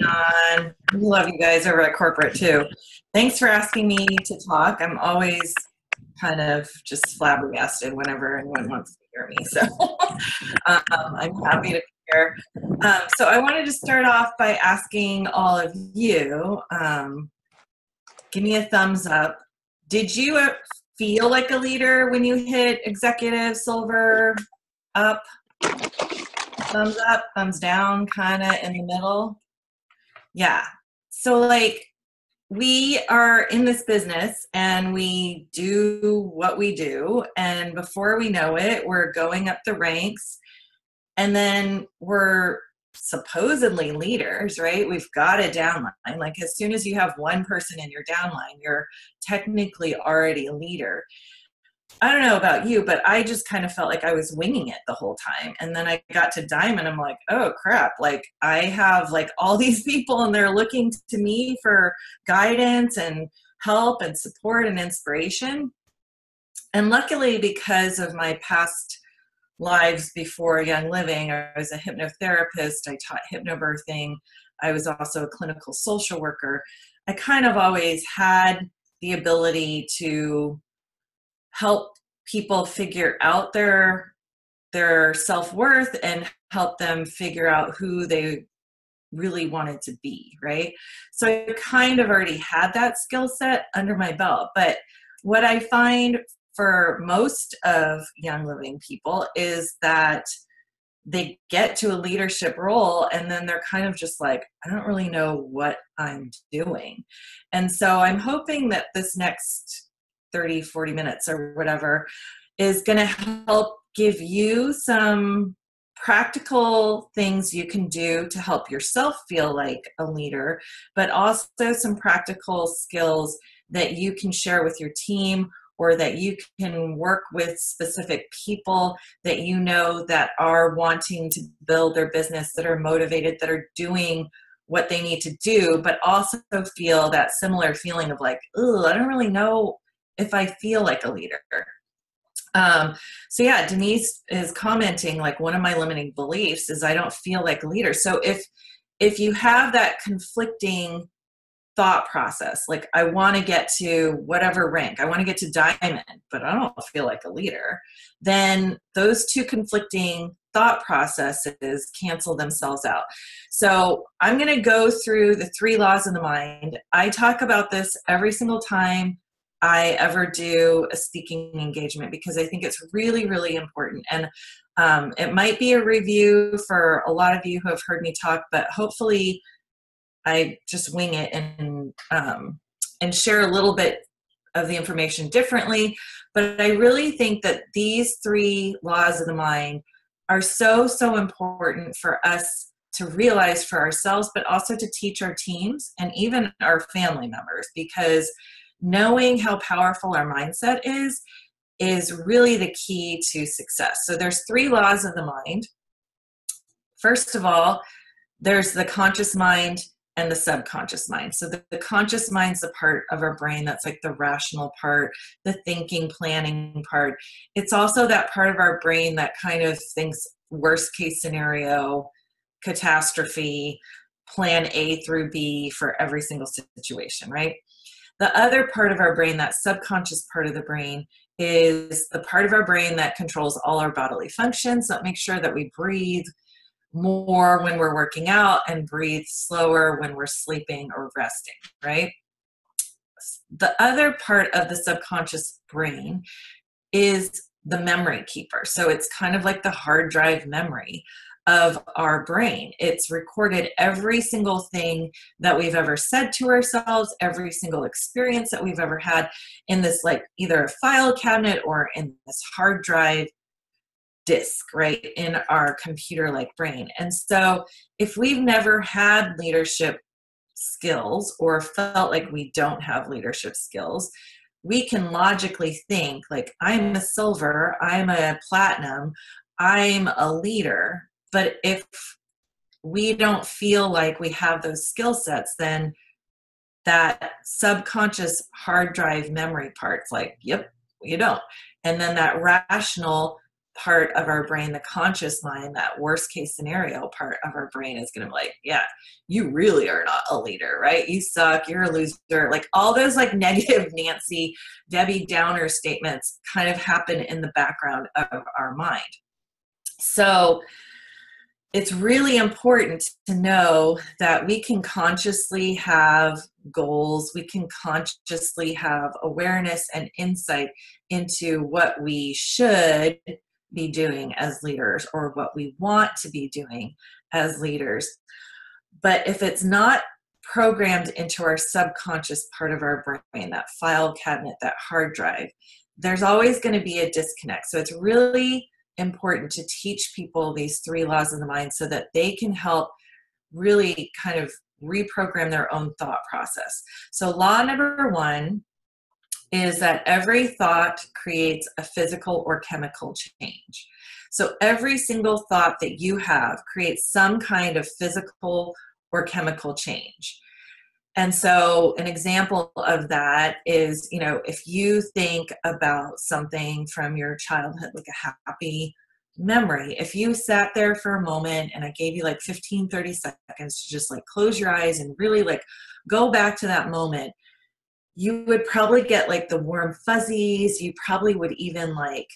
On. We love you guys over at corporate too. Thanks for asking me to talk. I'm always kind of just flabbergasted whenever anyone wants to hear me. So I'm happy to be here. So I wanted to start off by asking all of you, give me a thumbs up. Did you feel like a leader when you hit executive silver up, thumbs down, kind of in the middle? Yeah. So like we are in this business and we do what we do. And before we know it, we're going up the ranks and then we're supposedly leaders, right? We've got a downline. Like as soon as you have one person in your downline, you're technically already a leader. I don't know about you, but I just kind of felt like I was winging it the whole time. And then I got to Diamond. I'm like, oh crap. Like I have like all these people and they're looking to me for guidance and help and support and inspiration. And luckily, because of my past lives before Young Living, I was a hypnotherapist. I taught hypnobirthing. I was also a clinical social worker. I kind of always had the ability to help people figure out their self-worth and help them figure out who they really wanted to be, right? So I kind of already had that skill set under my belt. But what I find for most of Young Living people is that they get to a leadership role and then they're kind of just like, I don't really know what I'm doing. And so I'm hoping that this next 30, 40 minutes or whatever is going to help give you some practical things you can do to help yourself feel like a leader, but also some practical skills that you can share with your team or that you can work with specific people that you know that are wanting to build their business, that are motivated, that are doing what they need to do, but also feel that similar feeling of like, oh, I don't really know if I feel like a leader. So yeah, Denise is commenting like one of my limiting beliefs is I don't feel like a leader. So if you have that conflicting thought process, like I want to get to whatever rank, I want to get to Diamond, but I don't feel like a leader, then those two conflicting thought processes cancel themselves out. So I'm going to go through the 3 laws of the mind. I talk about this every single time I ever do a speaking engagement because I think it's really, really important. And it might be a review for a lot of you who have heard me talk, but hopefully I just wing it and share a little bit of the information differently. But I really think that these 3 laws of the mind are so, so important for us to realize for ourselves, but also to teach our teams and even our family members, because knowing how powerful our mindset is really the key to success. So there's 3 laws of the mind. First of all, there's the conscious mind and the subconscious mind. So the conscious mind's the part of our brain that's like the rational part, the thinking, planning part. It's also that part of our brain that kind of thinks worst case scenario, catastrophe, plan A through B for every single situation, right? The other part of our brain, that subconscious part of the brain, is the part of our brain that controls all our bodily functions. That makes sure that we breathe more when we're working out and breathe slower when we're sleeping or resting, right? The other part of the subconscious brain is the memory keeper. So it's kind of like the hard drive memory of our brain. It's recorded every single thing that we've ever said to ourselves, every single experience that we've ever had in this, like either a file cabinet or in this hard drive disk, right, in our computer-like brain. And so if we've never had leadership skills or felt like we don't have leadership skills, we can logically think like, I'm a silver, I'm a platinum, I'm a leader. But if we don't feel like we have those skill sets, then that subconscious hard drive memory part's like, yep, you don't. And then that rational part of our brain, the conscious mind, that worst case scenario part of our brain is going to be like, yeah, you really are not a leader, right? You suck, you're a loser. Like all those like negative Nancy, Debbie Downer statements kind of happen in the background of our mind. So it's really important to know that we can consciously have goals, we can consciously have awareness and insight into what we should be doing as leaders or what we want to be doing as leaders. But if it's not programmed into our subconscious part of our brain, that file cabinet, that hard drive, there's always going to be a disconnect. So it's really important to teach people these 3 laws of the mind so that they can help really kind of reprogram their own thought process. So law number 1 is that every thought creates a physical or chemical change. So every single thought that you have creates some kind of physical or chemical change. And so an example of that is, you know, if you think about something from your childhood, like a happy memory, if you sat there for a moment and I gave you like 15, 30 seconds to just like close your eyes and really like go back to that moment, you would probably get like the warm fuzzies. You probably would even like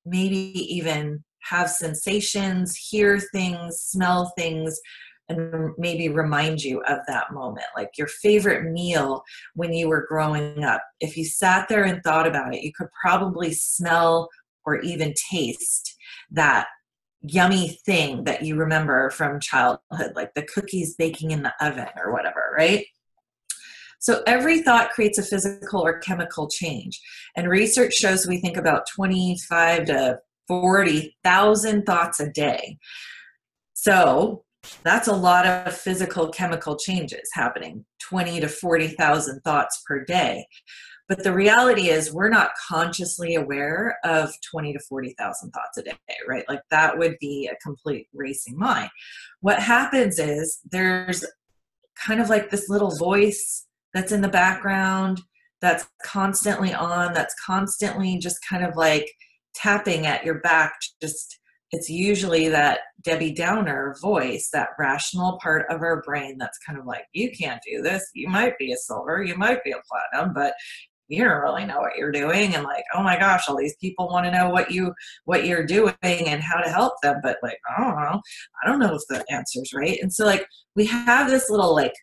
maybe even have sensations, hear things, smell things, and maybe remind you of that moment. Like your favorite meal when you were growing up. If you sat there and thought about it, you could probably smell or even taste that yummy thing that you remember from childhood, like the cookies baking in the oven or whatever, right? So every thought creates a physical or chemical change. And research shows we think about 25 to 40,000 thoughts a day. So that's a lot of physical chemical changes happening, 20 to 40,000 thoughts per day. But the reality is we're not consciously aware of 20 to 40,000 thoughts a day, right? Like that would be a complete racing mind. What happens is there's kind of like this little voice that's in the background that's constantly on, that's constantly just kind of like tapping at your back. Just it's usually that Debbie Downer voice, that rational part of our brain that's kind of like, you can't do this. You might be a silver, you might be a platinum, but you don't really know what you're doing. And like, oh my gosh, all these people want to know what you're doing and how to help them. But like, I don't know if the answer's right. And so like we have this little like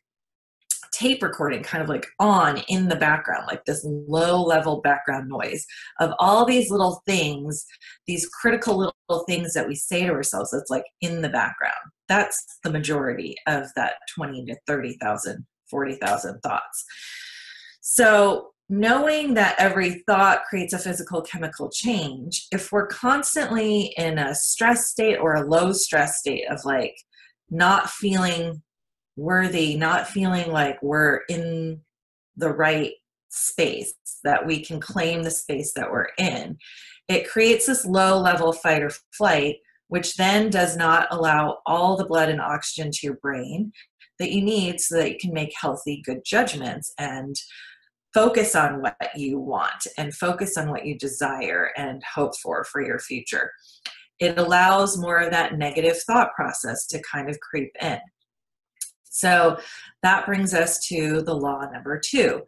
tape recording kind of like on in the background, like this low level background noise of all these little things, these critical little things that we say to ourselves. That's like in the background. That's the majority of that 20 to 30,000, 40,000 thoughts. So knowing that every thought creates a physical chemical change, if we're constantly in a stress state or a low stress state of like not feeling worthy, not feeling like we're in the right space, that we can claim the space that we're in, it creates this low level fight or flight, which then does not allow all the blood and oxygen to your brain that you need so that you can make healthy, good judgments and focus on what you want and focus on what you desire and hope for your future. It allows more of that negative thought process to kind of creep in. So that brings us to the law number 2.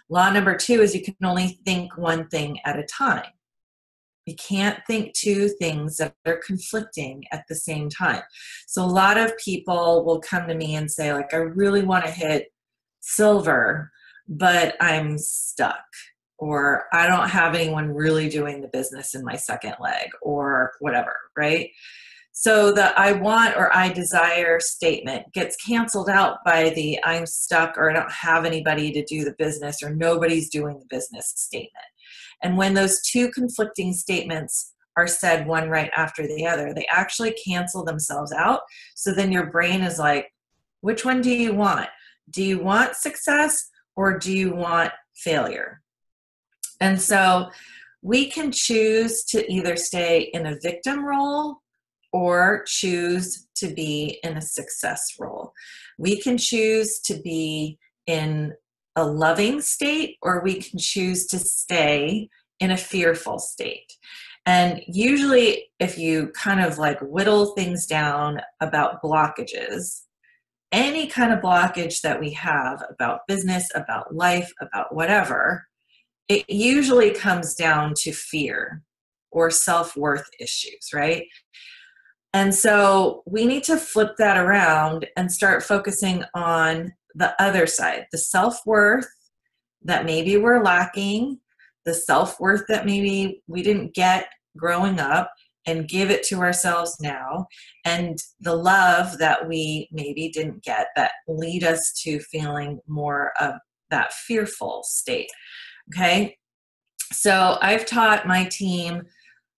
Law number 2 is you can only think one thing at a time. You can't think 2 things that are conflicting at the same time. So a lot of people will come to me and say, like, I really want to hit silver, but I'm stuck, or I don't have anyone really doing the business in my second leg, or whatever, right? So the I want or I desire statement gets canceled out by the I'm stuck or I don't have anybody to do the business or nobody's doing the business statement. And when those 2 conflicting statements are said one right after the other, they actually cancel themselves out. So then your brain is like, which one do you want? Do you want success or do you want failure? And so we can choose to either stay in a victim role or choose to be in a success role. We can choose to be in a loving state, or we can choose to stay in a fearful state. And usually if you kind of like whittle things down about blockages, any kind of blockage that we have about business, about life, about whatever, it usually comes down to fear or self-worth issues, right? And so we need to flip that around and start focusing on the other side, the self-worth that maybe we're lacking, the self-worth that maybe we didn't get growing up, and give it to ourselves now, and the love that we maybe didn't get that lead us to feeling more of that fearful state. Okay, so I've taught my team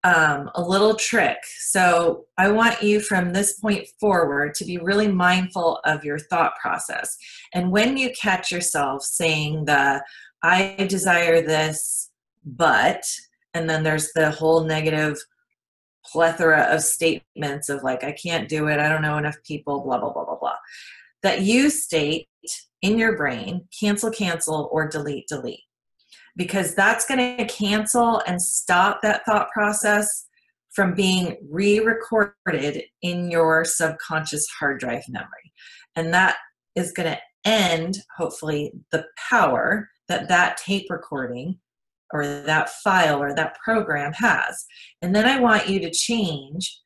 a little trick. So I want you from this point forward to be really mindful of your thought process. And when you catch yourself saying I desire this, but, and then there's the whole negative plethora of statements of like, I can't do it, I don't know enough people, blah, blah, blah, blah, blah, that you state in your brain, cancel, cancel, or delete, delete. Because that's going to cancel and stop that thought process from being re-recorded in your subconscious hard drive memory. And that is going to end, hopefully, the power that tape recording or that file or that program has. And then I want you to change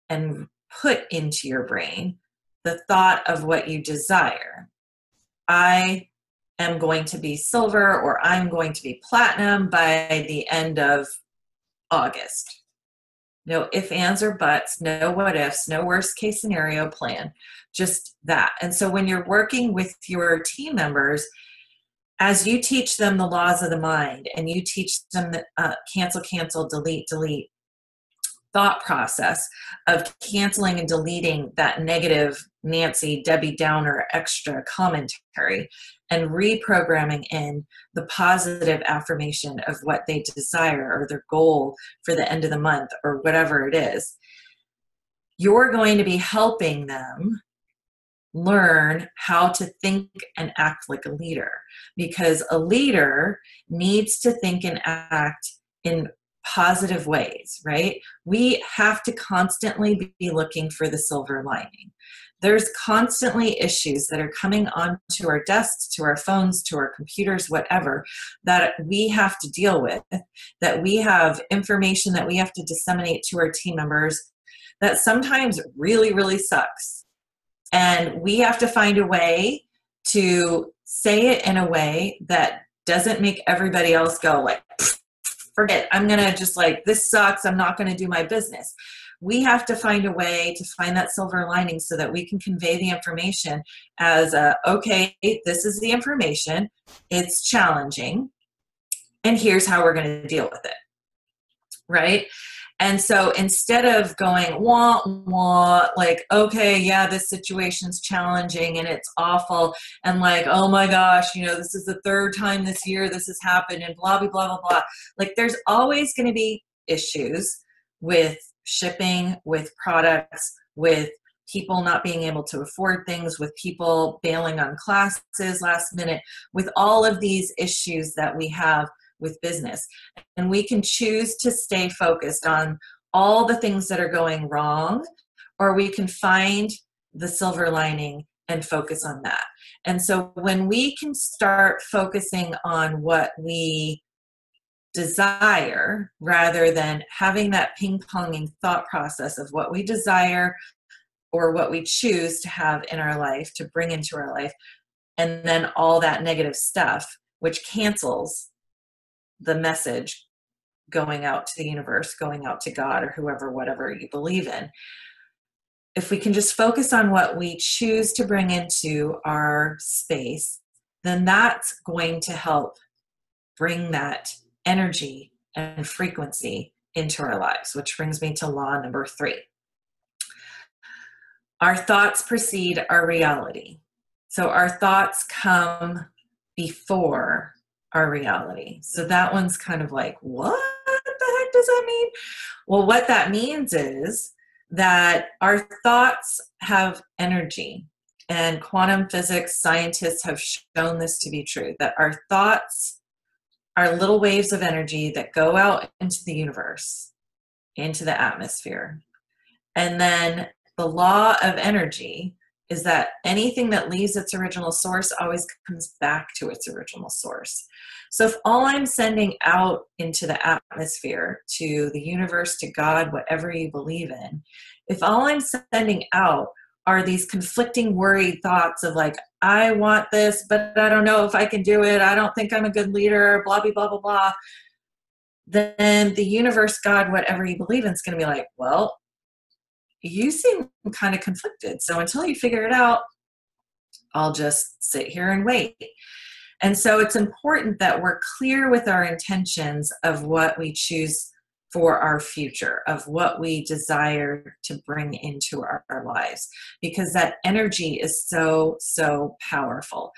and put into your brain the thought of what you desire. I am going to be silver, or I'm going to be platinum by the end of August. No ifs, ands, or buts, no what ifs, no worst case scenario plan, just that. And so when you're working with your team members, as you teach them the laws of the mind and you teach them the cancel, cancel, delete, delete thought process of canceling and deleting that negative Nancy, Debbie Downer extra commentary and reprogramming in the positive affirmation of what they desire or their goal for the end of the month or whatever it is, you're going to be helping them learn how to think and act like a leader, because a leader needs to think and act in positive ways, right? We have to constantly be looking for the silver lining. There's constantly issues that are coming onto our desks, to our phones, to our computers, whatever, that we have to deal with, that we have information that we have to disseminate to our team members that sometimes really, really sucks. And we have to find a way to say it in a way that doesn't make everybody else go like, forget, I'm going to just like, this sucks, I'm not going to do my business. We have to find a way to find that silver lining so that we can convey the information as okay, this is the information, it's challenging, and here's how we're going to deal with it, right? And so instead of going, wah, wah, like, okay, yeah, this situation's challenging and it's awful, and like, oh my gosh, you know, this is the third time this year this has happened, and blah, blah, blah, blah, blah. Like, there's always going to be issues with shipping, with products, with people not being able to afford things, with people bailing on classes last minute, with all of these issues that we have with business. And we can choose to stay focused on all the things that are going wrong, or we can find the silver lining and focus on that. And so when we can start focusing on what we desire, rather than having that ping-ponging thought process of what we desire or what we choose to have in our life, to bring into our life, and then all that negative stuff, which cancels the message going out to the universe, going out to God or whoever, whatever you believe in. If we can just focus on what we choose to bring into our space, then that's going to help bring that energy and frequency into our lives, which brings me to law number 3. Our thoughts precede our reality. So our thoughts come before our reality. So that one's kind of like, what the heck does that mean? Well, what that means is that our thoughts have energy, and quantum physics scientists have shown this to be true, that our thoughts are little waves of energy that go out into the universe. into the atmosphere. And then the law of energy is that anything that leaves its original source always comes back to its original source. So if all I'm sending out into the atmosphere, to the universe, to God, whatever you believe in, if all I'm sending out are these conflicting worried thoughts of like, I want this, but I don't know if I can do it. I don't think I'm a good leader, blah, blah, blah, blah, blah. Then the universe, God, whatever you believe in, is going to be like, well, you seem kind of conflicted. So until you figure it out, I'll just sit here and wait. And so it's important that we're clear with our intentions of what we choose for our future, of what we desire to bring into our lives, because that energy is so, so powerful.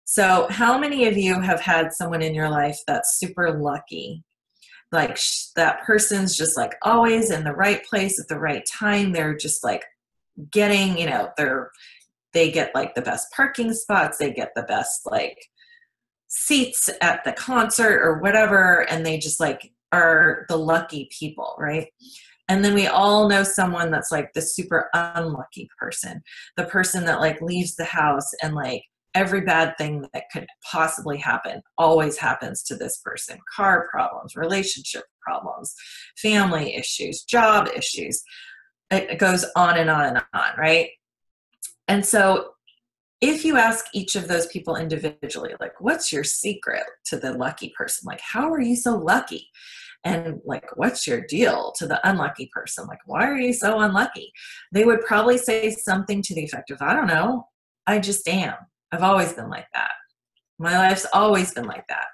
So how many of you have had someone in your life that's super lucky? Like that person's just like always in the right place at the right time. They're just like getting, they get like the best parking spots. They get the best like seats at the concert or whatever. And they just like are the lucky people, right? And then we all know someone that's like the super unlucky person, the person that like leaves the house and like every bad thing that could possibly happen always happens to this person. Car problems, relationship problems, family issues, job issues. It goes on and on and on, right? And so if you ask each of those people individually, like, what's your secret to the lucky person? Like, how are you so lucky? And like, what's your deal to the unlucky person? Like, why are you so unlucky? They would probably say something to the effect of, I don't know, I just am. I've always been like that. My life's always been like that.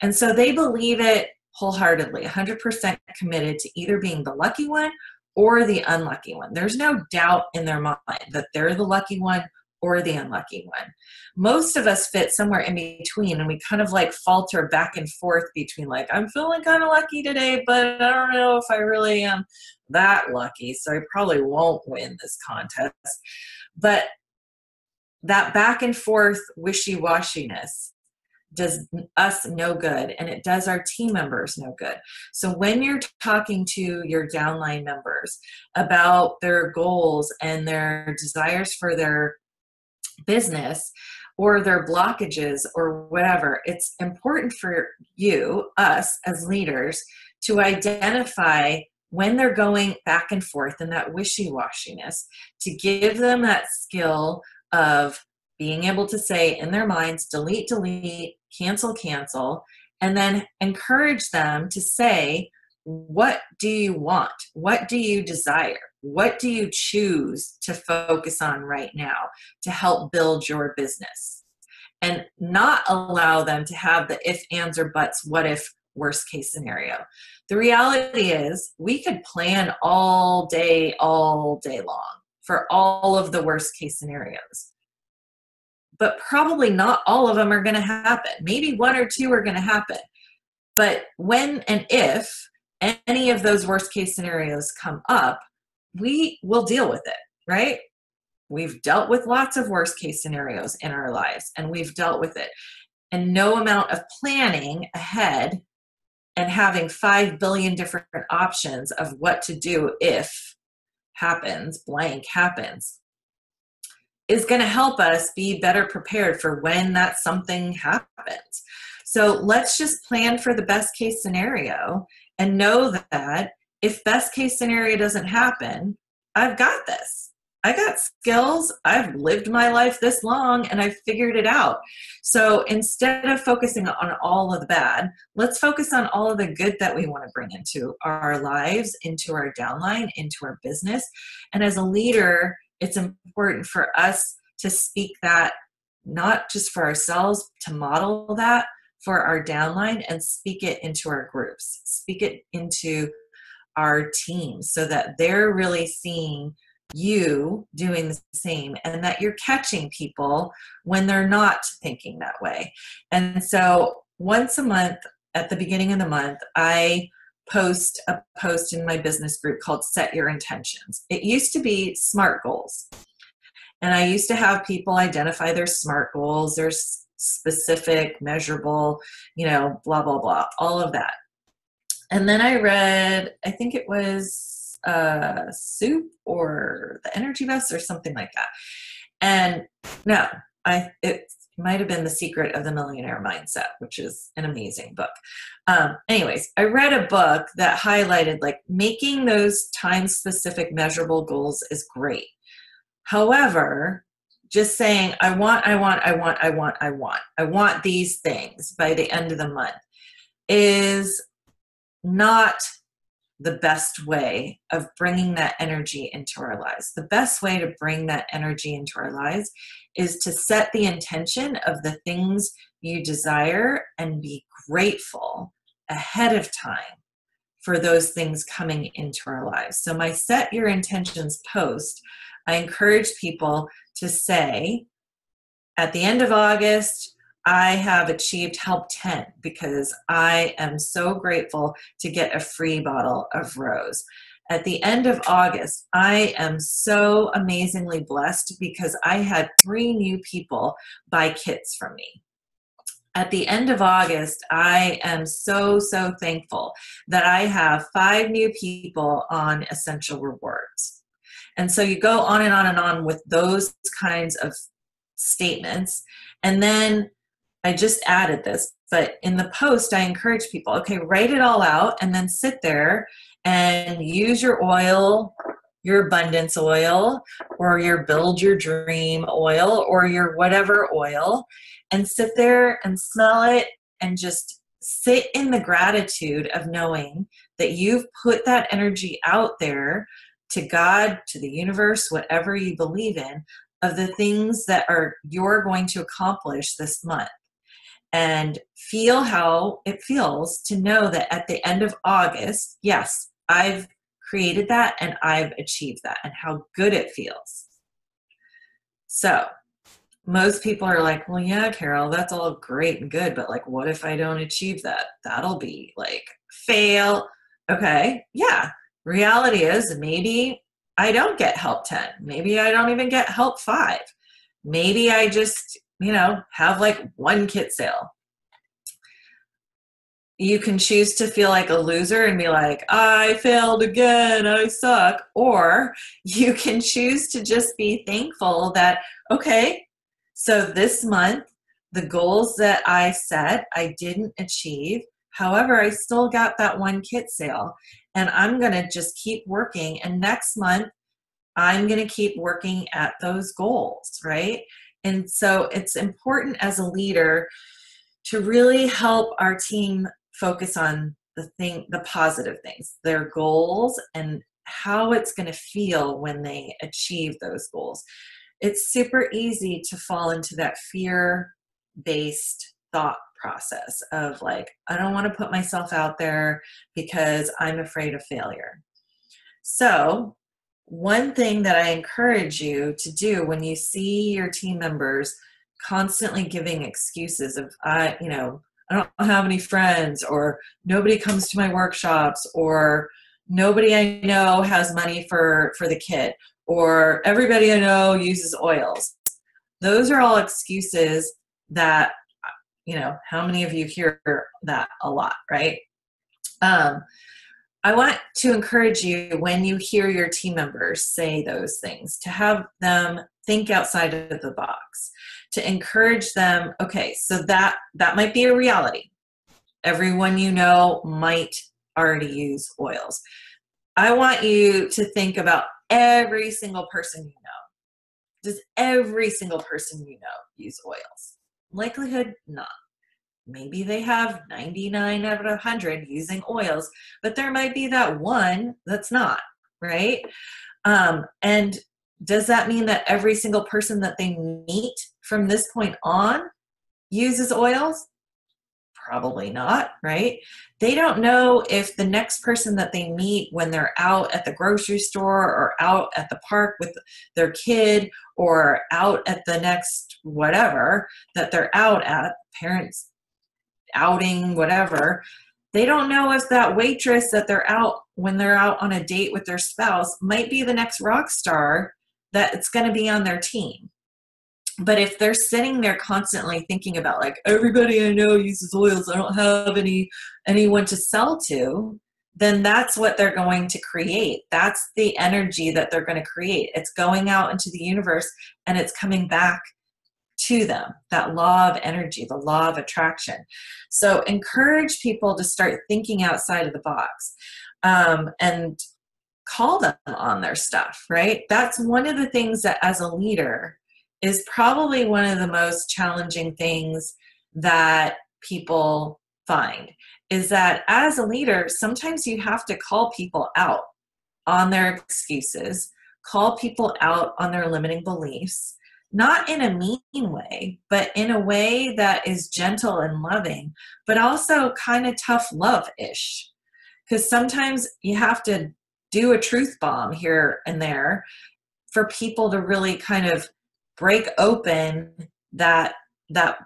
And so they believe it wholeheartedly, 100% committed to either being the lucky one or the unlucky one. There's no doubt in their mind that they're the lucky one or the unlucky one. Most of us fit somewhere in between, and we kind of like falter back and forth between like, I'm feeling kind of lucky today, but I don't know if I really am that lucky, so I probably won't win this contest. But that back and forth wishy-washiness does us no good, and it does our team members no good. So when you're talking to your downline members about their goals and their desires for their business or their blockages or whatever, it's important for you, us as leaders, to identify when they're going back and forth in that wishy-washiness, to give them that skill of being able to say in their minds, delete, delete, cancel, cancel, and then encourage them to say, what do you want? What do you desire? What do you choose to focus on right now to help build your business? And not allow them to have the if, ands, or buts, what if, worst case scenario. The reality is we could plan all day long for all of the worst case scenarios. But probably not all of them are going to happen. Maybe one or two are going to happen. But when and if any of those worst case scenarios come up, we will deal with it, right? We've dealt with lots of worst case scenarios in our lives, and we've dealt with it. And no amount of planning ahead and having 5 billion different options of what to do if happens, blank happens, is going to help us be better prepared for when that something happens. So let's just plan for the best case scenario and know that if best case scenario doesn't happen, I've got this. I got skills. I've lived my life this long and I've figured it out. So instead of focusing on all of the bad, let's focus on all of the good that we want to bring into our lives, into our downline, into our business. And as a leader, it's important for us to speak that, not just for ourselves, to model that for our downline and speak it into our groups, speak it into our teams so that they're really seeing you doing the same and that you're catching people when they're not thinking that way. And so once a month, at the beginning of the month, I post a post in my business group called Set Your Intentions. It used to be SMART goals. And I used to have people identify their SMART goals, their specific, measurable, blah, blah, blah, all of that. And then I read, I think it was Soup or The Energy Bus or something like that. And no, it might have been The Secret of the Millionaire Mindset, which is an amazing book. Anyways, I read a book that highlighted like making those time-specific measurable goals is great. However, just saying, I want these things by the end of the month is not the best way of bringing that energy into our lives. The best way to bring that energy into our lives is to set the intention of the things you desire and be grateful ahead of time for those things coming into our lives. So my set your intentions post, I encourage people to say, at the end of August, I have achieved help 10 because I am so grateful to get a free bottle of rose. At the end of August, I am so amazingly blessed because I had 3 new people buy kits from me. At the end of August, I am so thankful that I have 5 new people on Essential Rewards. And so you go on and on and on with those kinds of statements. And then I just added this, but in the post, I encourage people, okay, write it all out and then sit there and use your oil, your abundance oil, or your build your dream oil, or your whatever oil, and sit there and smell it and just sit in the gratitude of knowing that you've put that energy out there to God, to the universe, whatever you believe in, of the things that are you're going to accomplish this month. And feel how it feels to know that at the end of August, yes, I've created that and I've achieved that, and how good it feels. So most people are like, well, yeah, Carol, that's all great and good, but like, what if I don't achieve that? That'll be like fail. Okay, yeah. Reality is maybe I don't get help 10. Maybe I don't even get help 5. Maybe I just, have like 1 kit sale. You can choose to feel like a loser and be like, I failed again, I suck. Or you can choose to just be thankful that, okay, so this month, the goals that I set, I didn't achieve. However, I still got that 1 kit sale. And I'm going to just keep working. And next month, I'm going to keep working at those goals, right? And so it's important as a leader to really help our team focus on the positive things, their goals, and how it's going to feel when they achieve those goals. It's super easy to fall into that fear-based thought process of like, I don't want to put myself out there because I'm afraid of failure. So one thing that I encourage you to do when you see your team members constantly giving excuses of, I don't have any friends, or nobody comes to my workshops, or nobody I know has money for the kit, or everybody I know uses oils. Those are all excuses that, how many of you hear that a lot, right? I want to encourage you, when you hear your team members say those things, to have them think outside of the box, to encourage them, okay, so that might be a reality. Everyone you know might already use oils. I want you to think about every single person you know. Does every single person you know use oils? Likelihood, not. Maybe they have 99 out of 100 using oils, but there might be that one that's not, right? And does that mean that every single person that they meet from this point on uses oils? Probably not, right? They don't know if the next person that they meet when they're out at the grocery store or out at the park with their kid or out at the next whatever that they're out at, parents outing, whatever, they don't know if that waitress that they're out when they're out on a date with their spouse might be the next rock star that it's going to be on their team. But if they're sitting there constantly thinking about like, everybody I know uses oils, I don't have anyone to sell to, then that's what they're going to create. That's the energy that they're going to create. It's going out into the universe and it's coming back to them, that law of energy, the law of attraction. So encourage people to start thinking outside of the box, and call them on their stuff, right? That's one of the things that as a leader is probably one of the most challenging things that people find, is that as a leader, sometimes you have to call people out on their excuses, call people out on their limiting beliefs, not in a mean way, but in a way that is gentle and loving, but also kind of tough love-ish. Because sometimes you have to do a truth bomb here and there for people to really kind of break open that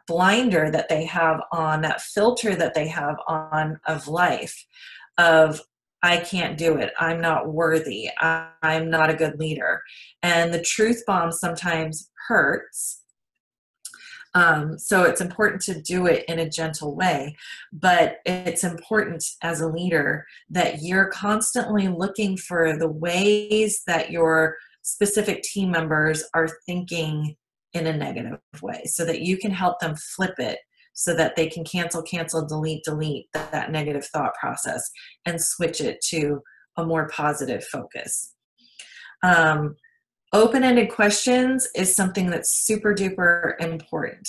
blinder that they have on, that filter that they have on of life, of I can't do it, I'm not worthy, I'm not a good leader. And the truth bomb sometimes hurts. So it's important to do it in a gentle way, but it's important as a leader that you're constantly looking for the ways that your specific team members are thinking in a negative way, so that you can help them flip it, so that they can cancel, delete that negative thought process and switch it to a more positive focus. Open-ended questions is something that's super duper important.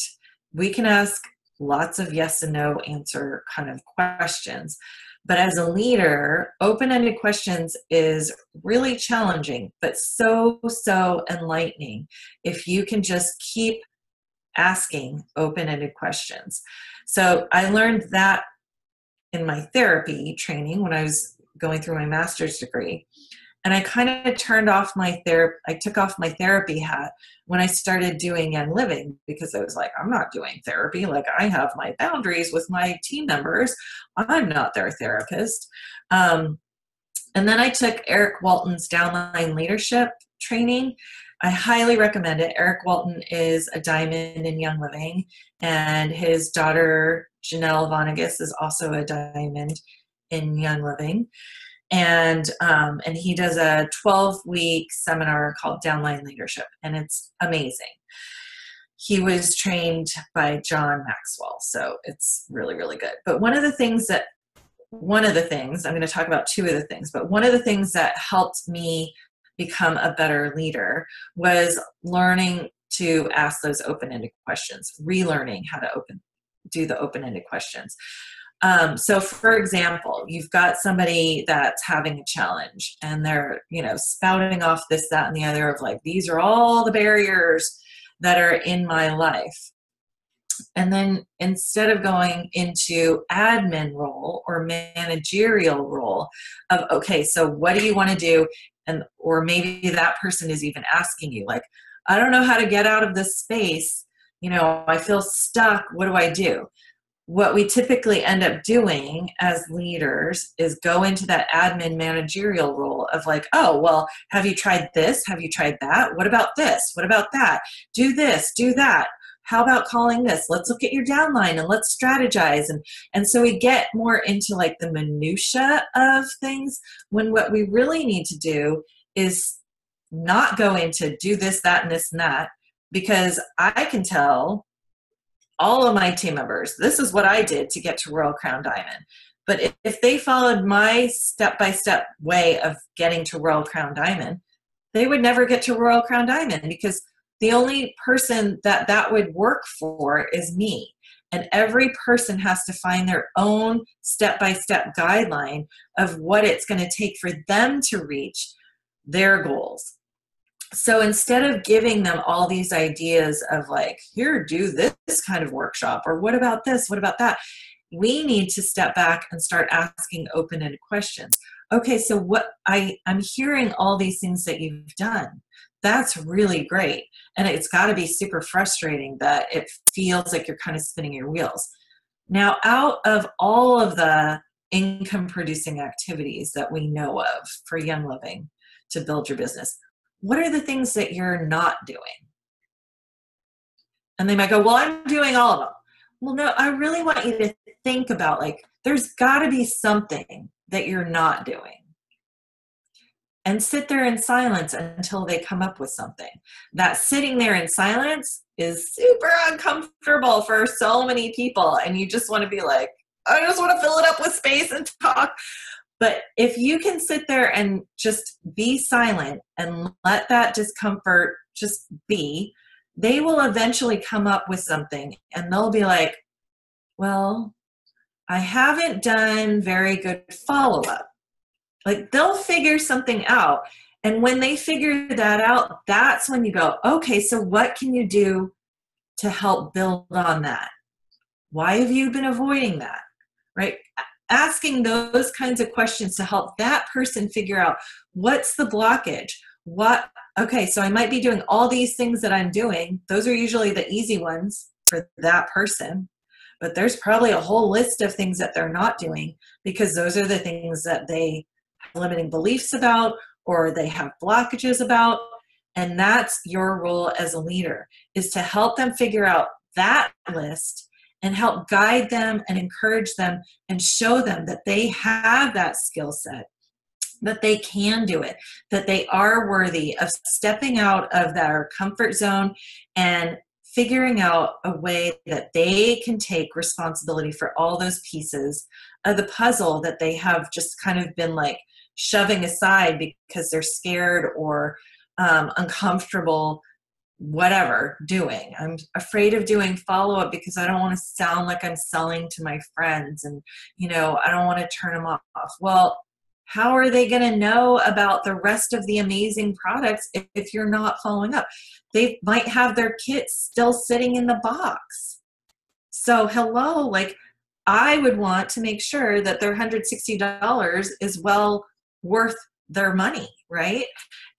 We can ask lots of yes and no answer kind of questions, but as a leader, open-ended questions is really challenging, but so enlightening if you can just keep asking open-ended questions. So I learned that in my therapy training when I was going through my master's degree. And I kind of turned off I took off my therapy hat when I started doing Young Living, because I was like, I'm not doing therapy. Like, I have my boundaries with my team members. I'm not their therapist. And then I took Eric Walton's Downline Leadership training. I highly recommend it. Eric Walton is a diamond in Young Living, and his daughter, Janelle Vonnegut, is also a diamond in Young Living. And he does a 12-week seminar called Downline Leadership, and it's amazing. He was trained by John Maxwell, so it's really, really good. But one of the things, I'm going to talk about two of the things, but one of the things that helped me become a better leader was learning to ask those open-ended questions, relearning how to do the open-ended questions. So for example, you've got somebody that's having a challenge and they're, spouting off this, that, and the other of like, these are all the barriers that are in my life. And then instead of going into admin role or managerial role of, okay, so what do you want to do? Or maybe that person is even asking you like, I don't know how to get out of this space. I feel stuck. What do I do? What we typically end up doing as leaders is go into that admin managerial role of like, oh, well, have you tried this? Have you tried that? What about this? What about that? Do this, do that. How about calling this? Let's look at your downline and let's strategize. And so we get more into like the minutia of things, when what we really need to do is not go into do this, that, and this and that, because I can tell all of my team members, this is what I did to get to Royal Crown Diamond. But if they followed my step-by-step way of getting to Royal Crown Diamond, they would never get to Royal Crown Diamond, because the only person that would work for is me. And every person has to find their own step-by-step guideline of what it's going to take for them to reach their goals. So instead of giving them all these ideas of like, here, do this kind of workshop, or what about this, what about that, we need to step back and start asking open-ended questions. Okay, so I'm hearing all these things that you've done. That's really great. And it's got to be super frustrating that it feels like you're kind of spinning your wheels. Now, out of all of the income-producing activities that we know of for Young Living to build your business, what are the things that you're not doing? And they might go, well, I'm doing all of them. Well, no, I really want you to think about, like, there's got to be something that you're not doing. And sit there in silence until they come up with something. That sitting there in silence is super uncomfortable for so many people. And you just want to be like, I just want to fill it up with space and talk. But if you can sit there and just be silent and let that discomfort just be, they will eventually come up with something, and they'll be like, well, I haven't done very good follow-up. Like, they'll figure something out. And when they figure that out, that's when you go, okay, so what can you do to help build on that? Why have you been avoiding that? Right? Asking those kinds of questions to help that person figure out, what's the blockage? Okay, so I might be doing all these things that I'm doing. Those are usually the easy ones for that person. But there's probably a whole list of things that they're not doing, because those are the things that they have limiting beliefs about, or they have blockages about. And that's your role as a leader, is to help them figure out that list and help guide them and encourage them and show them that they have that skill set, that they can do it, that they are worthy of stepping out of their comfort zone and figuring out a way that they can take responsibility for all those pieces of the puzzle that they have just kind of been like shoving aside because they're scared or uncomfortable, whatever, doing. I'm afraid of doing follow-up because I don't want to sound like I'm selling to my friends, and, I don't want to turn them off. Well, how are they going to know about the rest of the amazing products if you're not following up? They might have their kits still sitting in the box. So hello, like, I would want to make sure that their $160 is well worth their money, right?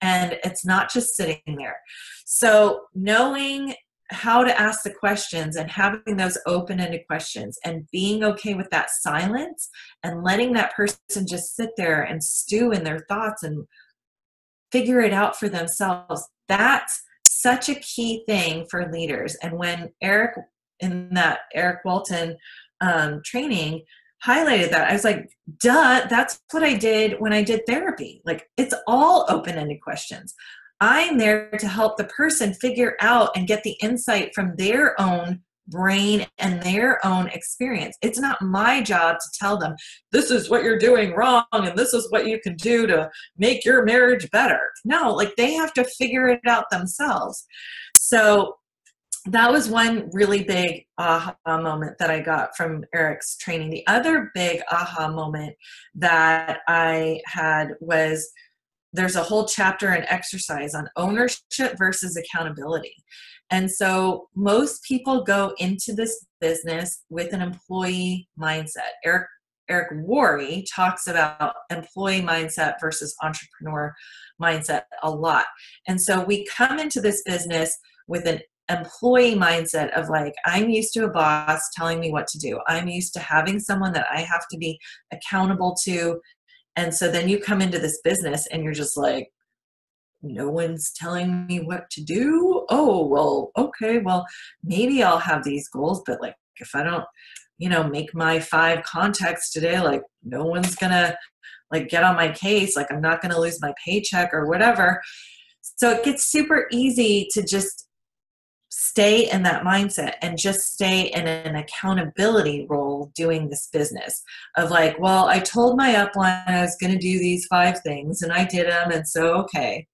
And it's not just sitting there. So knowing how to ask the questions and having those open-ended questions and being okay with that silence and letting that person just sit there and stew in their thoughts and figure it out for themselves, that's such a key thing for leaders. And when Eric, in that Eric Walton training, highlighted that, I was like, duh, that's what I did when I did therapy. Like, it's all open-ended questions. I'm there to help the person figure out and get the insight from their own brain and their own experience. It's not my job to tell them, this is what you're doing wrong and this is what you can do to make your marriage better. No, like, they have to figure it out themselves. So that was one really big aha moment that I got from Eric's training. The other big aha moment that I had was, there's a whole chapter and exercise on ownership versus accountability. And so most people go into this business with an employee mindset. Eric Worre talks about employee mindset versus entrepreneur mindset a lot. And so we come into this business with an employee mindset of like, I'm used to a boss telling me what to do. I'm used to having someone that I have to be accountable to. And so then you come into this business and you're just like, no one's telling me what to do. Oh, well, okay, well, maybe I'll have these goals, but like, if I don't, make my 5 contacts today, like, no one's gonna like get on my case. Like, I'm not gonna lose my paycheck or whatever. So it gets super easy to just stay in that mindset and just stay in an accountability role doing this business of like, well, I told my upline I was going to do these 5 things and I did them. And so, okay.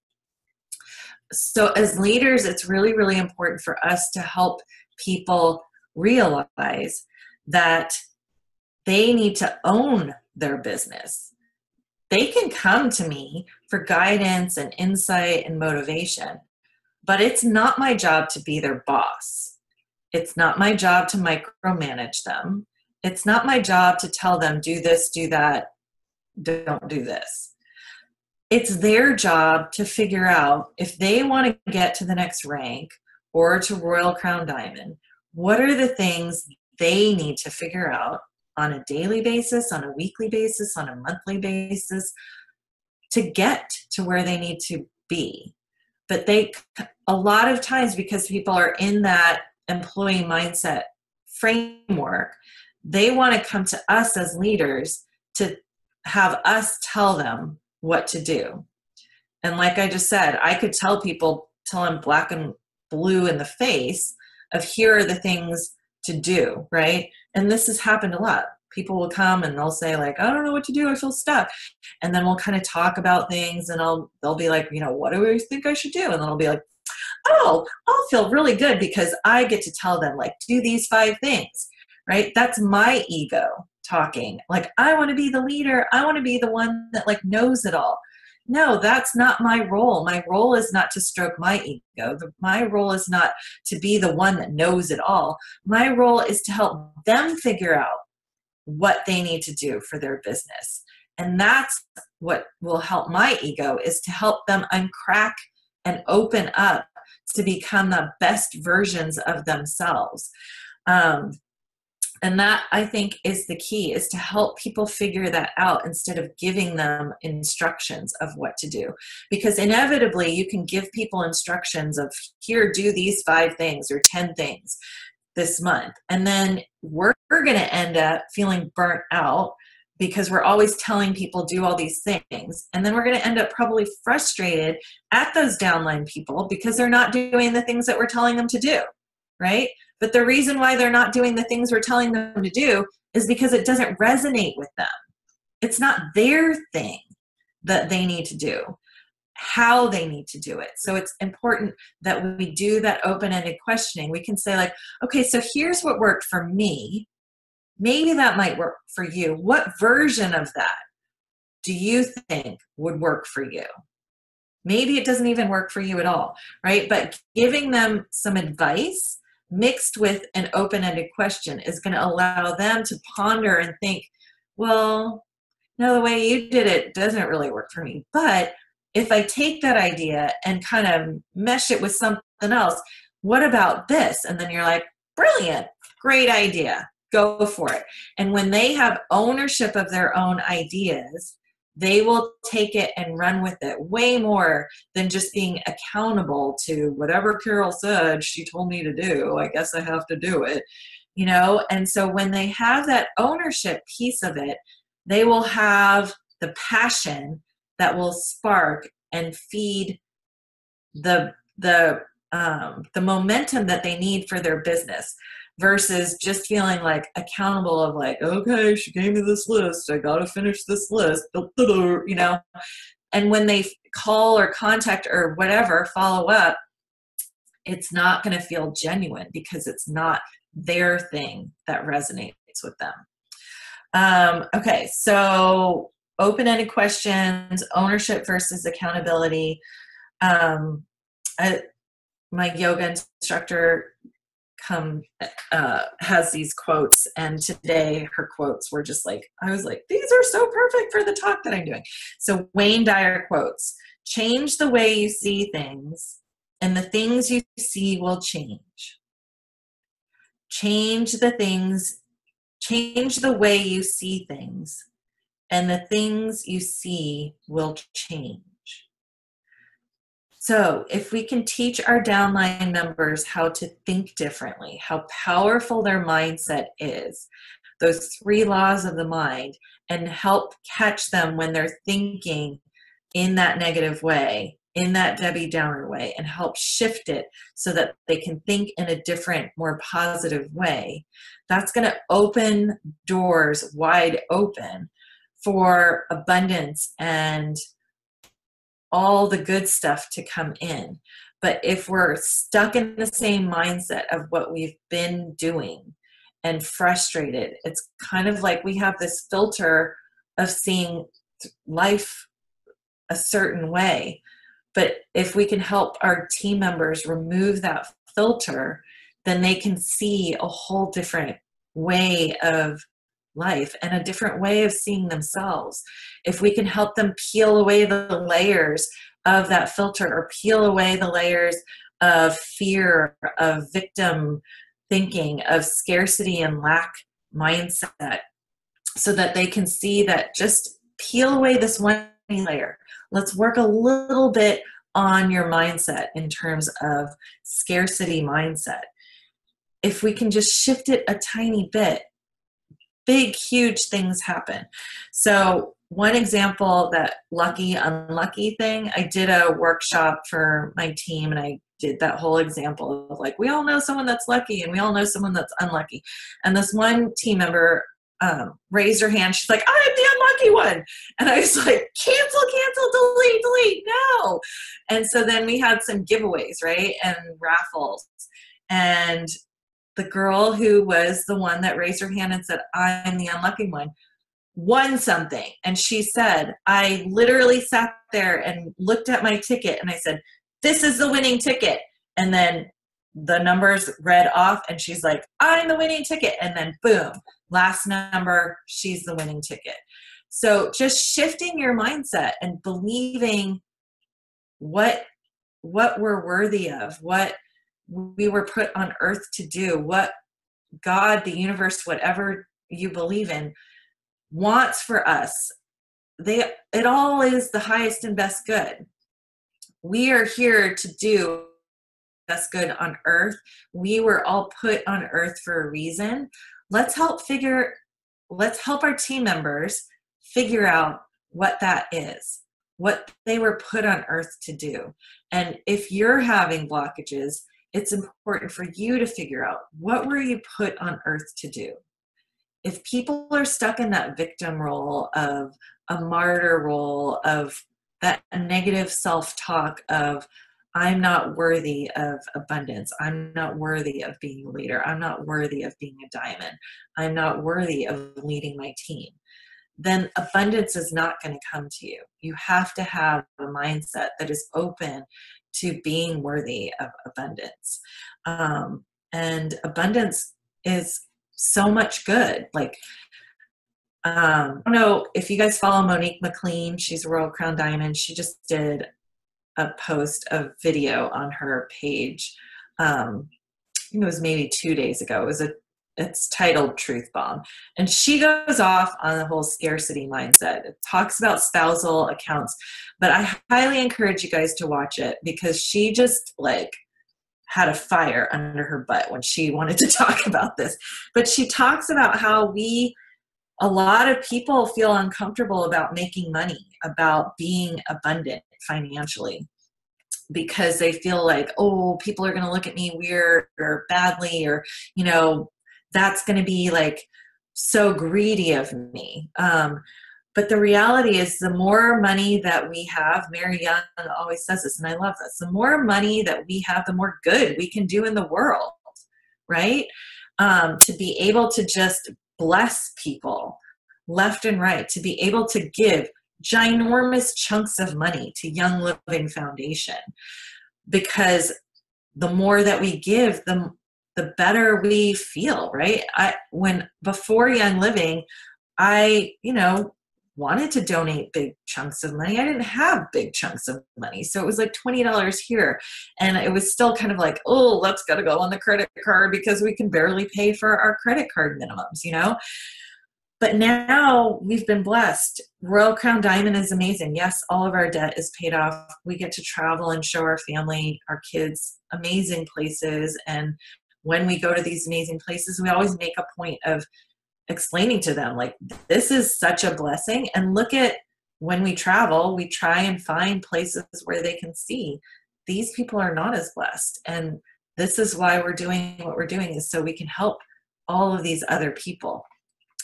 So as leaders, it's really, really important for us to help people realize that they need to own their business. They can come to me for guidance and insight and motivation, but it's not my job to be their boss. It's not my job to micromanage them. It's not my job to tell them, do this, do that, don't do this. It's their job to figure out, if they want to get to the next rank or to Royal Crown Diamond, what are the things they need to figure out on a daily basis, on a weekly basis, on a monthly basis to get to where they need to be. But a lot of times, because people are in that employee mindset framework, they want to come to us as leaders to have us tell them what to do. And like I just said, I could tell people, tell them black and blue in the face of here are the things to do, right? And this has happened a lot. People will come and they'll say like, I don't know what to do, I feel stuck. And then we'll kind of talk about things and they'll be like, what do you think I should do? And then I'll be like, oh, I'll feel really good because I get to tell them like, do these 5 things, right? That's my ego talking. Like, I want to be the leader. I want to be the one that like knows it all. No, that's not my role. My role is not to stroke my ego. My role is not to be the one that knows it all. My role is to help them figure out what they need to do for their business. And that's what will help my ego, is to help them uncrack and open up to become the best versions of themselves. And that, I think, is the key, is to help people figure that out instead of giving them instructions of what to do. Because inevitably, you can give people instructions of, here, do these 5 things or 10 things this month. And then we're going to end up feeling burnt out because we're always telling people do all these things. And then we're going to end up probably frustrated at those downline people because they're not doing the things that we're telling them to do, right? But the reason why they're not doing the things we're telling them to do is because it doesn't resonate with them. It's not their thing that they need to do, how they need to do it. So it's important that we do that open-ended questioning. We can say like, okay, so here's what worked for me. Maybe that might work for you. What version of that do you think would work for you? Maybe it doesn't even work for you at all, right? But giving them some advice mixed with an open-ended question is going to allow them to ponder and think, well, no, the way you did it doesn't really work for me. But if I take that idea and kind of mesh it with something else, what about this? And then you're like, brilliant, great idea, go for it. And when they have ownership of their own ideas, they will take it and run with it way more than just being accountable to whatever Carol said she told me to do. I guess I have to do it, And so when they have that ownership piece of it, they will have the passion that will spark and feed the momentum that they need for their business, versus just feeling like accountable of like, okay, she gave me this list, I gotta finish this list, and when they call or contact or whatever, follow up, it's not going to feel genuine because it's not their thing that resonates with them. Okay, so open-ended questions, ownership versus accountability. My yoga instructor has these quotes, and today her quotes were just like, I was like, these are so perfect for the talk that I'm doing. So Wayne Dyer quotes, change the way you see things and the things you see will change. Change the way you see things and the things you see will change. So if we can teach our downline members how to think differently, how powerful their mindset is, those 3 laws of the mind, and help catch them when they're thinking in that negative way, in that Debbie Downer way, and help shift it so that they can think in a different, more positive way, that's going to open doors wide open for abundance and all the good stuff to come in. But if we're stuck in the same mindset of what we've been doing and frustrated, it's kind of like we have this filter of seeing life a certain way. But if we can help our team members remove that filter, then they can see a whole different way of life and a different way of seeing themselves. If we can help them peel away the layers of that filter, or peel away the layers of fear, of victim thinking, of scarcity and lack mindset, so that they can see that just peel away this one layer. Let's work a little bit on your mindset in terms of scarcity mindset. if we can just shift it a tiny bit, big, huge things happen. So one example, that lucky, unlucky thing, I did a workshop for my team, and I did that whole example of like, we all know someone that's lucky and we all know someone that's unlucky. And this one team member raised her hand. She's like, I'm the unlucky one. And I was like, cancel, delete, no. And so then we had some giveaways, right? And raffles. And the girl who was the one that raised her hand and said, I'm the unlucky one, won something. And she said, I literally sat there and looked at my ticket and I said, this is the winning ticket. And then the numbers read off and she's like, I'm the winning ticket. And then boom, last number, she's the winning ticket. So just shifting your mindset and believing what we're worthy of, what we were put on earth to do, what God, the universe, whatever you believe in, wants for us. It all is the highest and best good. We are here to do best good on earth. We were all put on earth for a reason. Let's help our team members figure out what that is, what they were put on earth to do. And if you're having blockages, it's important for you to figure out, what were you put on earth to do? If people are stuck in that victim role, of a martyr role, of that negative self-talk of, I'm not worthy of abundance, I'm not worthy of being a leader, I'm not worthy of being a diamond, I'm not worthy of leading my team, then abundance is not going to come to you. You have to have a mindset that is open to being worthy of abundance. And abundance is so much good. Like, I don't know if you guys follow Monique McLean. She's a Royal Crown Diamond. She just did a post, a video on her page. I think it was maybe 2 days ago. It's titled Truth Bomb. And she goes off on the whole scarcity mindset. It talks about spousal accounts, but I highly encourage you guys to watch it, because she just like had a fire under her butt when she wanted to talk about this. But she talks about how a lot of people feel uncomfortable about making money, about being abundant financially, because they feel like, oh, people are going to look at me weird or badly, or, that's going to be like so greedy of me. But the reality is, the more money that we have, Mary Young always says this, and I love this, the more money that we have, the more good we can do in the world, right? To be able to just bless people left and right, to be able to give ginormous chunks of money to Young Living Foundation, because the more that we give, the better we feel, right? Before Young Living, I wanted to donate big chunks of money. I didn't have big chunks of money. So it was like $20 here. And it was still kind of like, oh, that's got to go on the credit card because we can barely pay for our credit card minimums, But now we've been blessed. Royal Crown Diamond is amazing. Yes, all of our debt is paid off. We get to travel and show our family, our kids, amazing places. And when we go to these amazing places, we always make a point of explaining to them, like, this is such a blessing. And look at, when we travel, we try and find places where they can see these people are not as blessed. And this is why we're doing what we're doing, is so we can help all of these other people.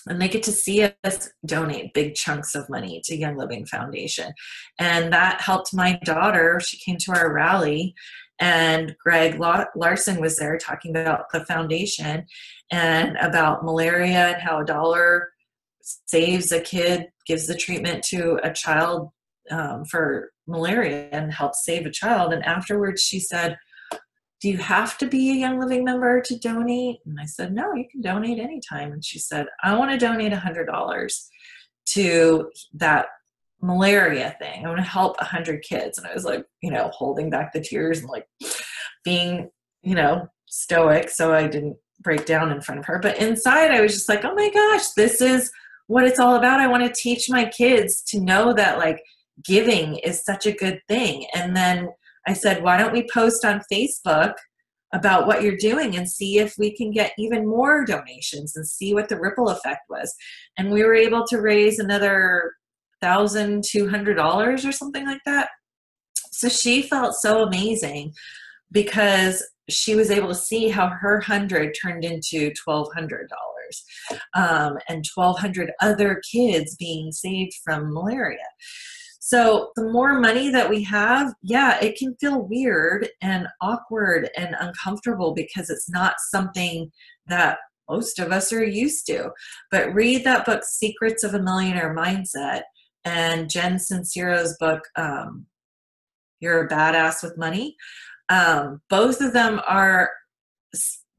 And they get to see us donate big chunks of money to Young Living Foundation. And that helped my daughter. She came to our rally, and Greg Larson was there talking about the foundation and about malaria, and how $1 saves a kid, gives the treatment to a child for malaria, and helps save a child. And afterwards she said, do you have to be a Young Living member to donate? And I said, no, you can donate anytime. And she said, I want to donate $100 to that malaria thing. I want to help 100 kids. And I was like, holding back the tears and like being, stoic, so I didn't break down in front of her. But inside I was just like, oh my gosh, this is what it's all about. I want to teach my kids to know that like giving is such a good thing. And then I said, why don't we post on Facebook about what you're doing and see if we can get even more donations and see what the ripple effect was. And we were able to raise another $1,200 or something like that. So she felt so amazing because she was able to see how her 100 turned into $1,200, and 1,200 other kids being saved from malaria. So the more money that we have, yeah, it can feel weird and awkward and uncomfortable because it's not something that most of us are used to. But read that book, Secrets of a Millionaire Mindset, and Jen Sincero's book, You're a Badass with Money. Both of them are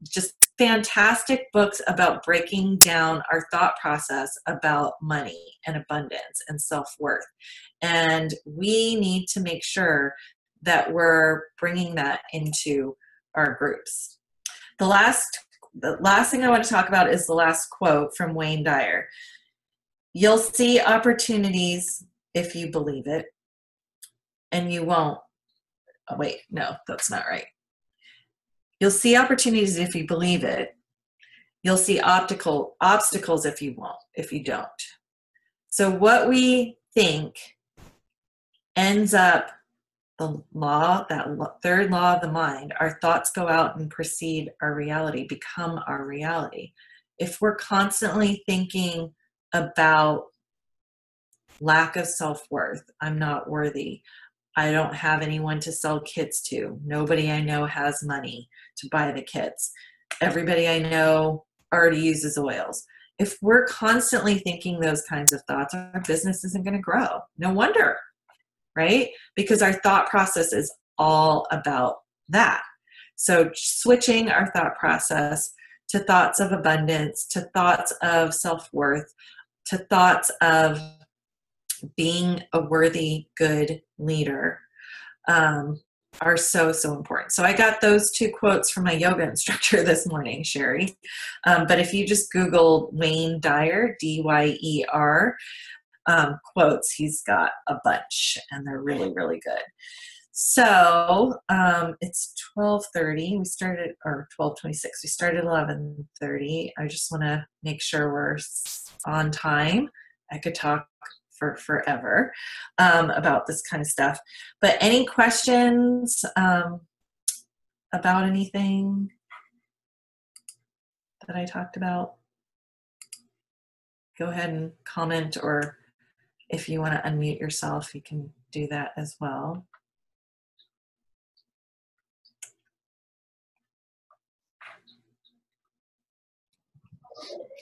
just fantastic books about breaking down our thought process about money and abundance and self-worth. And we need to make sure that we're bringing that into our groups. The last thing I want to talk about is the last quote from Wayne Dyer. You'll see opportunities if you believe it, and you won't. Oh, wait, no, that's not right. You'll see opportunities if you believe it. You'll see obstacles if you won't, if you don't. So what we think ends up the law, that third law of the mind. Our thoughts go out and precede our reality, become our reality. If we're constantly thinking about lack of self-worth, I'm not worthy, I don't have anyone to sell kits to, nobody I know has money to buy the kits, everybody I know already uses oils. If we're constantly thinking those kinds of thoughts, our business isn't going to grow. No wonder, right? Because our thought process is all about that. So switching our thought process to thoughts of abundance, to thoughts of self-worth, to thoughts of being a worthy, good leader, are so, so important. So I got those two quotes from my yoga instructor this morning, Sherry. But if you just Google Wayne Dyer, D-Y-E-R, quotes, he's got a bunch, and they're really, really good. So it's 12:30. We started, or 12:26. We started 11:30. I just want to make sure we're on time. I could talk for forever about this kind of stuff. But any questions about anything that I talked about? Go ahead and comment, or if you want to unmute yourself, you can do that as well.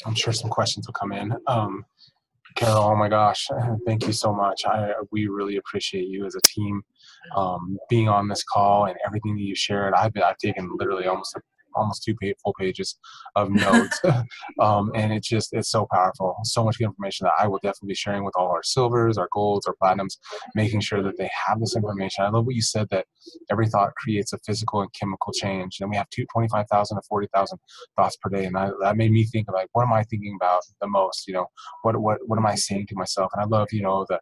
I'm sure some questions will come in. Carol, oh my gosh, thank you so much. We really appreciate you as a team being on this call and everything that you shared. I've taken literally almost two full pages of notes, and it's so powerful. So much good information that I will definitely be sharing with all our silvers, our golds, our platinums, making sure that they have this information. I love what you said, that every thought creates a physical and chemical change, and we have 25,000 to 40,000 thoughts per day, and that made me think of, like, what am I thinking about the most? What am I saying to myself? And I love, the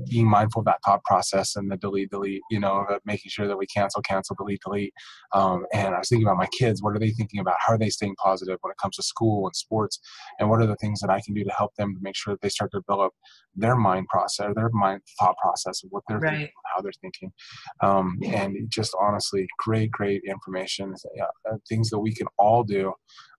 being mindful of that thought process and the delete, making sure that we cancel, delete. And I was thinking about my kids. What are they thinking about? How are they staying positive when it comes to school and sports? And what are the things that I can do to help them to make sure that they start to develop their mind process, their mind thought process of what they're thinking, how they're thinking. And just honestly, great information, things that we can all do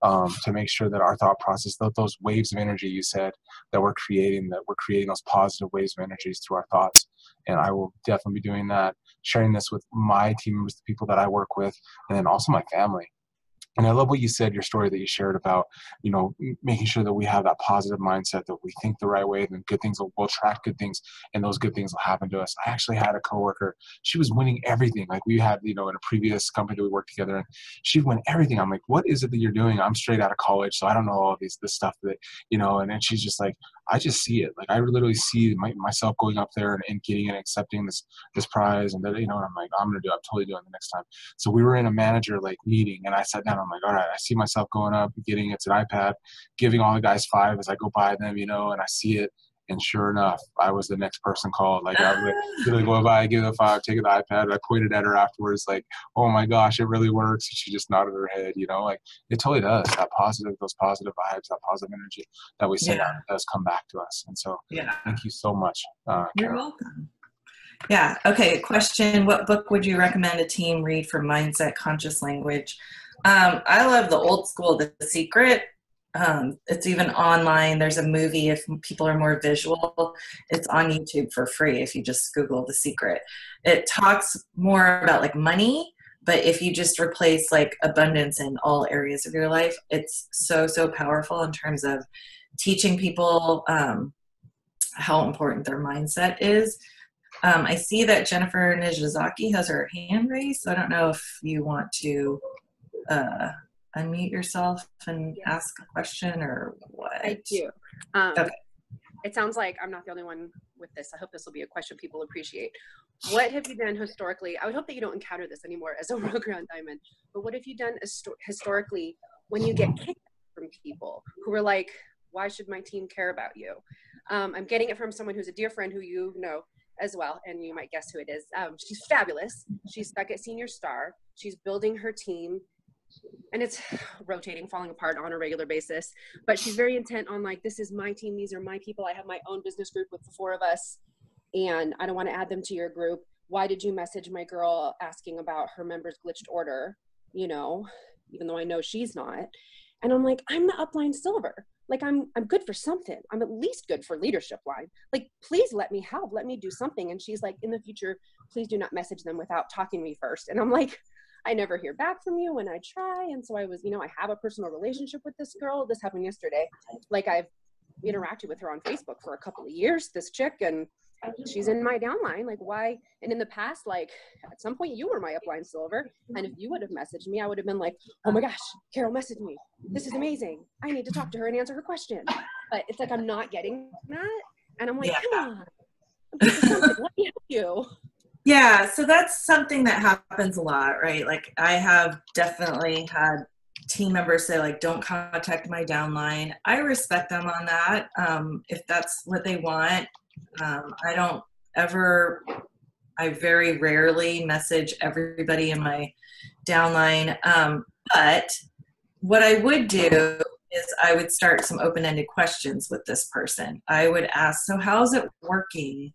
to make sure that our thought process, those waves of energy you said that we're creating those positive waves of energies through our thoughts. And I will definitely be doing that, sharing this with my team members, the people that I work with, and then also my family. And I love what you said, your story that you shared about, making sure that we have that positive mindset, that we think the right way, then good things will attract good things, and those good things will happen to us. I actually had a coworker. She was winning everything. Like, we had, in a previous company that we worked together, and she'd win everything. I'm like, what is it that you're doing? I'm straight out of college, so I don't know all this stuff that, and then she's just like, I just see it. Like, I literally see myself going up there and getting and accepting this prize, and that, and I'm like, I'm totally doing it the next time. So we were in a manager meeting, and I sat down. I'm like, all right, I see myself going up, getting, it's an iPad, giving all the guys 5 as I go by them, and I see it. And sure enough, I was the next person called. Like, I was like, literally go by, give it a 5, take the iPad. I pointed at her afterwards, like, oh my gosh, it really works. And she just nodded her head, you know, like it totally does. Those positive vibes, that positive energy that we send out does come back to us. And so thank you so much. You're welcome. Yeah. Okay. Question. What book would you recommend a team read for mindset conscious language? I love the old school, The Secret. It's even online. There's a movie if people are more visual. It's on YouTube for free if you just Google The Secret. It talks more about like money, but if you just replace like abundance in all areas of your life, it's so, so powerful in terms of teaching people how important their mindset is. I see that Jennifer Nijizaki has her hand raised, so I don't know if you want to unmute yourself and ask a question or what. I do. Okay. It sounds like I'm not the only one with this. I hope this will be a question people appreciate. What have you done historically? I would hope that you don't encounter this anymore as a Royal Crown Diamond, but what have you done historically when you get kicked from people who are like, why should my team care about you? I'm getting it from someone who's a dear friend who you know as well, and you might guess who it is. She's fabulous. She's stuck at Senior Star. She's building her team, and it's rotating, falling apart on a regular basis, but she's very intent on like, this is my team, these are my people. I have my own business group with the 4 of us, and I don't want to add them to your group. Why did you message my girl asking about her member's glitched order? You know, even though I know she's not. And I'm like, I'm the upline silver. Like, I'm good for something. I'm at least good for leadership line. Like, please let me help. Let me do something. And she's like, in the future, please do not message them without talking to me first. And I'm like, I never hear back from you when I try. And so I was, you know, I have a personal relationship with this girl. This happened yesterday. Like, I've interacted with her on Facebook for a couple of years, this chick, and she's in my downline. Like, why? And in the past, like, at some point you were my upline silver, and if you would have messaged me, I would have been like, oh my gosh, Carol messaged me, this is amazing, I need to talk to her and answer her question. But it's like, I'm not getting that, and I'm like, come on, let me help you. Yeah, so that's something that happens a lot, right? Like, I have definitely had team members say, like, don't contact my downline. I respect them on that. If that's what they want. I very rarely message everybody in my downline. But what I would do is I would start some open-ended questions with this person. I would ask, so how's it working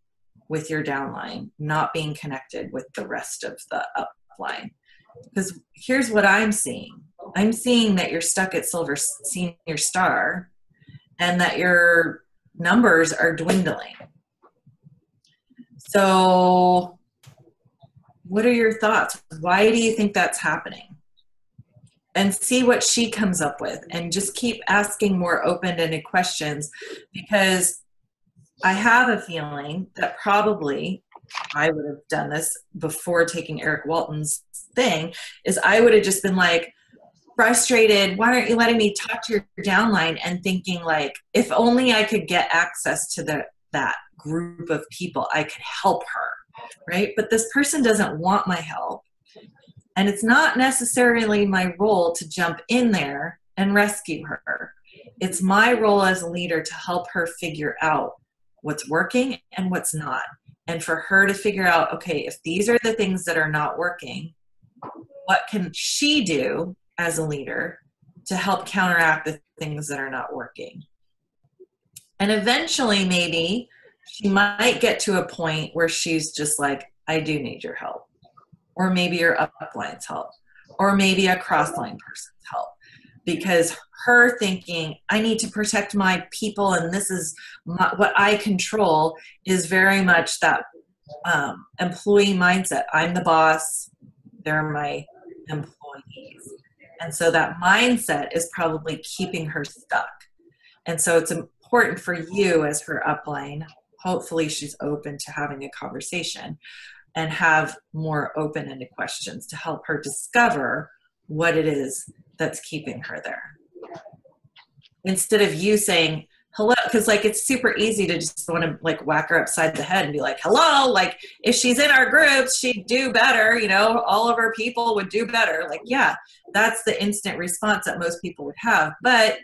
with your downline, not being connected with the rest of the upline? Because here's what I'm seeing. I'm seeing that you're stuck at Silver Senior Star and that your numbers are dwindling. So what are your thoughts? Why do you think that's happening? And see what she comes up with, and just keep asking more open-ended questions, because I have a feeling that probably I would have done this before taking Eric Walton's thing, is I would have just been like frustrated, why aren't you letting me talk to your downline, and thinking like, if only I could get access to that group of people, I could help her, right? But this person doesn't want my help, and it's not necessarily my role to jump in there and rescue her. It's my role as a leader to help her figure out what's working and what's not, and for her to figure out, okay, if these are the things that are not working, what can she do as a leader to help counteract the things that are not working? And eventually, maybe she might get to a point where she's just like, I do need your help. Or maybe your upline's help. Or maybe a crossline person's help. Because her thinking, I need to protect my people and this is what I control, is very much that employee mindset. I'm the boss. They're my employees. And so that mindset is probably keeping her stuck. And so it's important for you as her upline. Hopefully she's open to having a conversation and have more open-ended questions to help her discover what it is that's keeping her there. Instead of you saying, hello, because like it's super easy to just want to like whack her upside the head and be like, hello, like if she's in our groups, she'd do better, you know, all of our people would do better. Like, yeah, that's the instant response that most people would have. But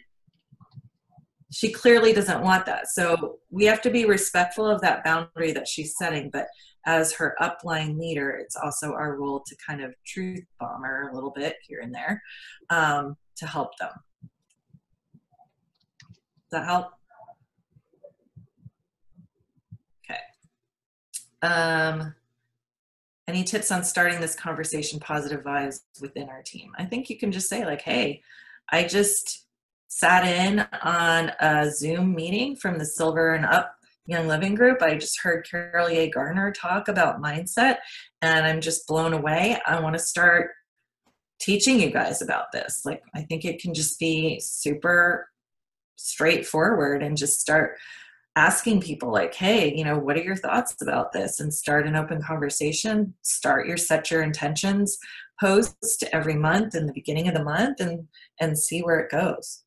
she clearly doesn't want that. So we have to be respectful of that boundary that she's setting. But as her upline leader, it's also our role to kind of truth bomb her a little bit here and there, to help them. Does that help? Okay. Any tips on starting this conversation, positive vibes within our team? I think you can just say like, hey, I just sat in on a Zoom meeting from the Silver and Up Young Living Group. I just heard Carol Yeh-Garner talk about mindset, and I'm just blown away. I want to start teaching you guys about this. Like, I think it can just be super straightforward and just start asking people like, hey, you know, what are your thoughts about this? And start an open conversation. Set your intentions post every month in the beginning of the month, and see where it goes.